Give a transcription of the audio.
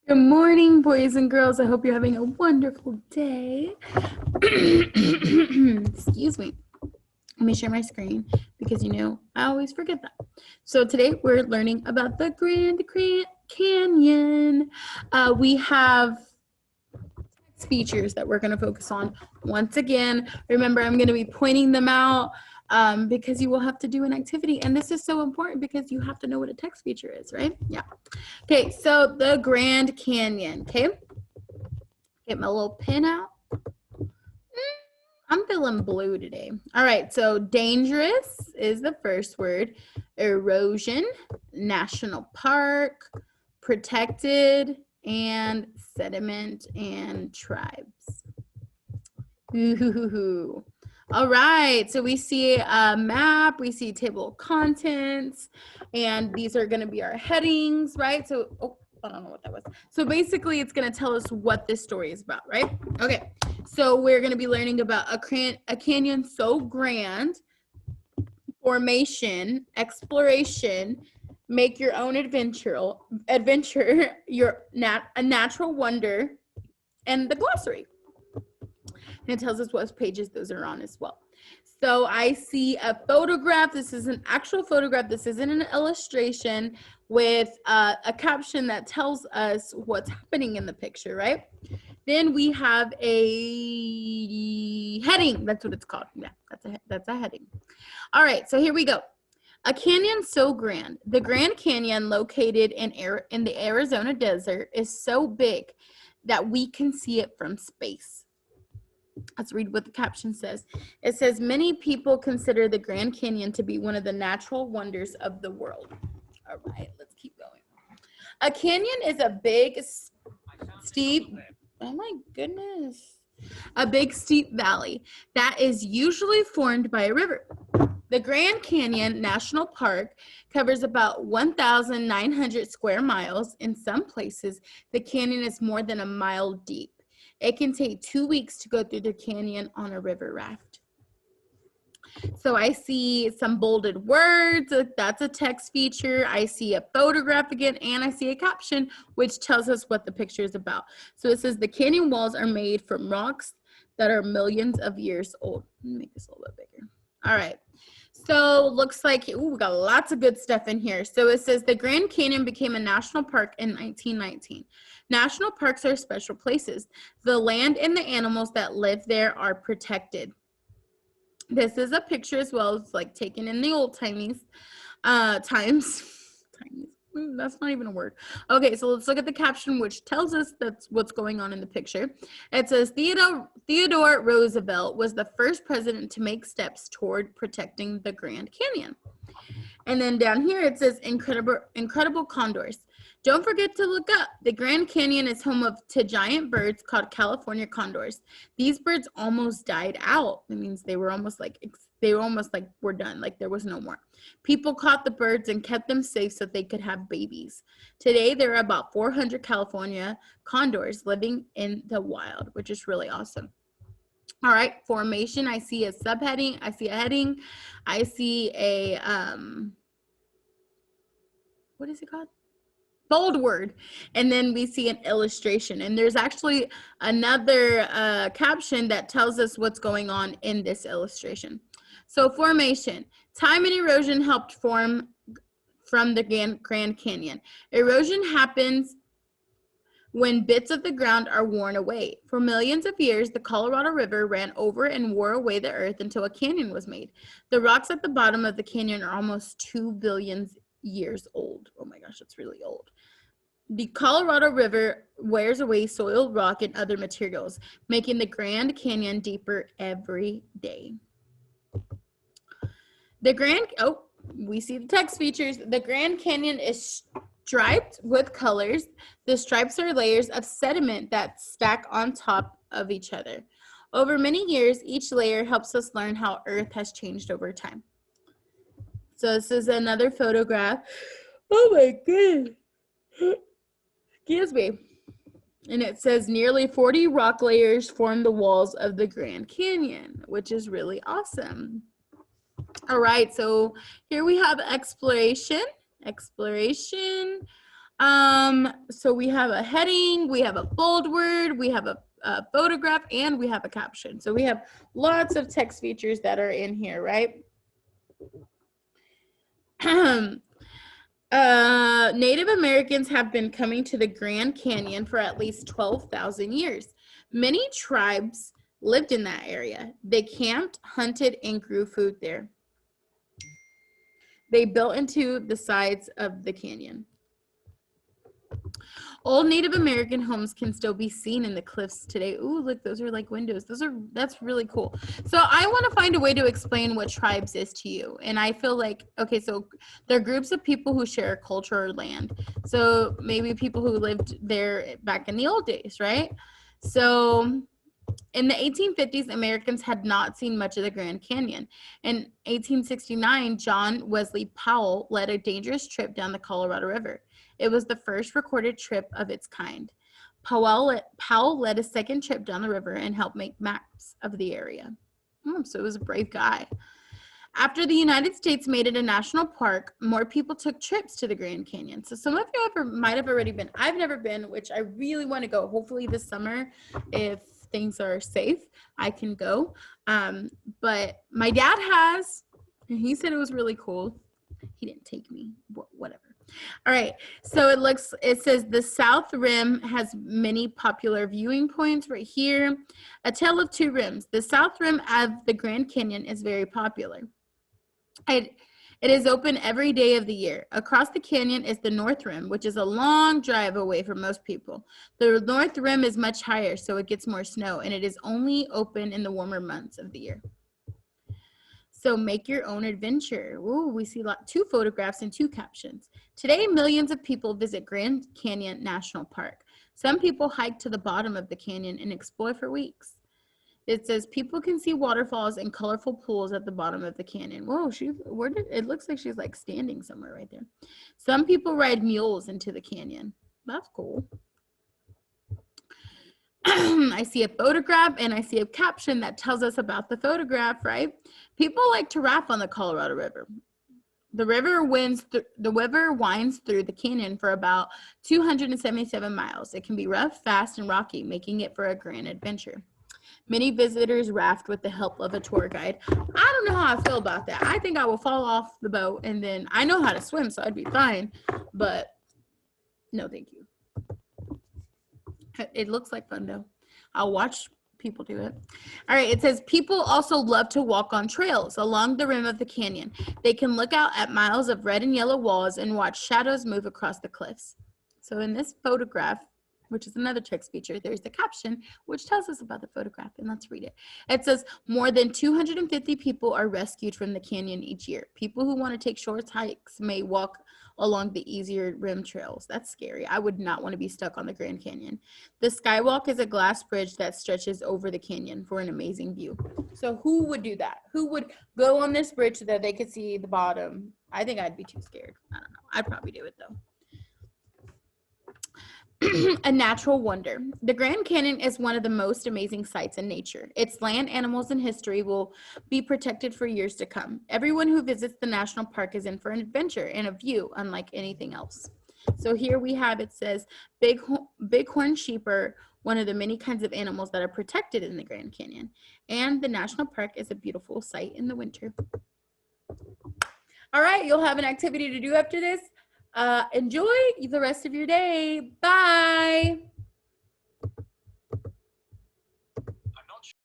Good morning, boys and girls. I hope you're having a wonderful day. Excuse me. Let me share my screen because I always forget that. So today we're learning about the Grand Canyon. We have text features that we're going to focus on. Once again, remember I'm going to be pointing them out because you will have to do an activity. And this is so important because you have to know what a text feature is, right? Yeah. Okay, so the Grand Canyon, okay? Get my little pen out. I'm feeling blue today. All right, so dangerous is the first word. Erosion, national park, protected, and sediment and tribes. Ooh. All right, so we see a map, we see table of contents, and these are going to be our headings, right? So, I don't know what that was. So basically, it's going to tell us what this story is about, right? Okay, so we're going to be learning about a canyon so grand, formation, exploration, make your own adventure, a natural wonder, and the glossary. And it tells us what pages those are on as well. So I see a photograph. This is an actual photograph. This isn't an illustration with a caption that tells us what's happening in the picture, right? Then we have a heading. That's what it's called. Yeah, that's a heading. All right, so here we go. A canyon so grand. The Grand Canyon, located in the Arizona desert, is so big that we can see it from space. Let's read what the caption says. It says, many people consider the Grand Canyon to be one of the natural wonders of the world. All right, let's keep going. A canyon is a big, steep, oh my goodness, a big, steep valley that is usually formed by a river. The Grand Canyon National Park covers about 1,900 square miles. In some places, the canyon is more than a mile deep. It can take 2 weeks to go through the canyon on a river raft. So I see some bolded words. That's a text feature. I see a photograph again, and I see a caption, which tells us what the picture is about. So it says the canyon walls are made from rocks that are millions of years old. Let me make this a little bit bigger. All right. So looks like, we got lots of good stuff in here. So it says the Grand Canyon became a national park in 1919. National parks are special places. The land and the animals that live there are protected. This is a picture as well. It's like taken in the old times. That's not even a word. Okay, so let's look at the caption, which tells us that's what's going on in the picture. It says Theodore Roosevelt was the first president to make steps toward protecting the Grand Canyon. And then down here it says incredible condors. Don't forget to look up. The Grand Canyon is home to giant birds called California condors. These birds almost died out. That means they were almost like we're done, like there was no more. People caught the birds and kept them safe so they could have babies. Today there are about 400 California condors living in the wild, which is really awesome. All right, formation. I see a subheading. I see a heading. I see a what is it called? Bold word, and then we see an illustration, and there's actually another caption that tells us what's going on in this illustration. So formation, time and erosion helped form from the Grand Canyon. Erosion happens when bits of the ground are worn away. For millions of years, the Colorado River ran over and wore away the earth until a canyon was made. The rocks at the bottom of the canyon are almost 2 billion years old. Oh my gosh, that's really old. The Colorado River wears away soil, rock, and other materials, making the Grand Canyon deeper every day. We see the text features. The Grand Canyon is striped with colors. The stripes are layers of sediment that stack on top of each other. Over many years, each layer helps us learn how Earth has changed over time. So this is another photograph. Oh my goodness. Excuse me. And it says nearly 40 rock layers form the walls of the Grand Canyon, which is really awesome. All right, so here we have exploration. So we have a heading, we have a bold word, we have a photograph, and we have a caption. So we have lots of text features that are in here, right? Native Americans have been coming to the Grand Canyon for at least 12,000 years. Many tribes lived in that area. They camped, hunted, and grew food there. They built into the sides of the canyon. Old Native American homes can still be seen in the cliffs today. Ooh, look, those are like windows. That's really cool. So I want to find a way to explain what tribes is to you. And I feel like, okay, so they're groups of people who share a culture or land. So maybe people who lived there back in the old days, right? So in the 1850s, Americans had not seen much of the Grand Canyon. In 1869, John Wesley Powell led a dangerous trip down the Colorado River. It was the first recorded trip of its kind. Powell led a second trip down the river and helped make maps of the area. So he was a brave guy. After the United States made it a national park, more people took trips to the Grand Canyon. So some of you might have already been. I've never been, which I really want to go. Hopefully this summer, if things are safe, I can go. But my dad has, and he said it was really cool. He didn't take me, whatever. All right, so it says the South Rim has many popular viewing points right here. A tale of two rims. The South Rim of the Grand Canyon is very popular. It is open every day of the year. Across the canyon is the North Rim, which is a long drive away from most people. The North Rim is much higher, so it gets more snow, and it is only open in the warmer months of the year. So make your own adventure. Ooh, we see 2 photographs and 2 captions. Today, millions of people visit Grand Canyon National Park. Some people hike to the bottom of the canyon and explore for weeks. It says people can see waterfalls and colorful pools at the bottom of the canyon. Whoa, it looks like she's like standing somewhere right there. Some people ride mules into the canyon. That's cool. I see a photograph and I see a caption that tells us about the photograph, right? People like to raft on the Colorado River. The river winds through the canyon for about 277 miles. It can be rough, fast, and rocky, making it for a grand adventure. Many visitors raft with the help of a tour guide. I don't know how I feel about that. I think I will fall off the boat, and then I know how to swim, so I'd be fine. But no, thank you. It looks like fun, though. I'll watch people do it. All right, it says people also love to walk on trails along the rim of the canyon. They can look out at miles of red and yellow walls and watch shadows move across the cliffs. So in this photograph, which is another text feature, there's the caption, which tells us about the photograph, and let's read it. It says, more than 250 people are rescued from the canyon each year. People who want to take short hikes may walk along the easier rim trails. That's scary. I would not want to be stuck on the Grand Canyon. The Skywalk is a glass bridge that stretches over the canyon for an amazing view. So who would do that? Who would go on this bridge so that they could see the bottom? I think I'd be too scared. I don't know. I'd probably do it, though. A natural wonder. The Grand Canyon is one of the most amazing sights in nature. Its land, animals, and history will be protected for years to come. Everyone who visits the national park is in for an adventure and a view unlike anything else. So here we have, it says, bighorn sheep are one of the many kinds of animals that are protected in the Grand Canyon. And the national park is a beautiful sight in the winter. All right, you'll have an activity to do after this. Enjoy the rest of your day. Bye.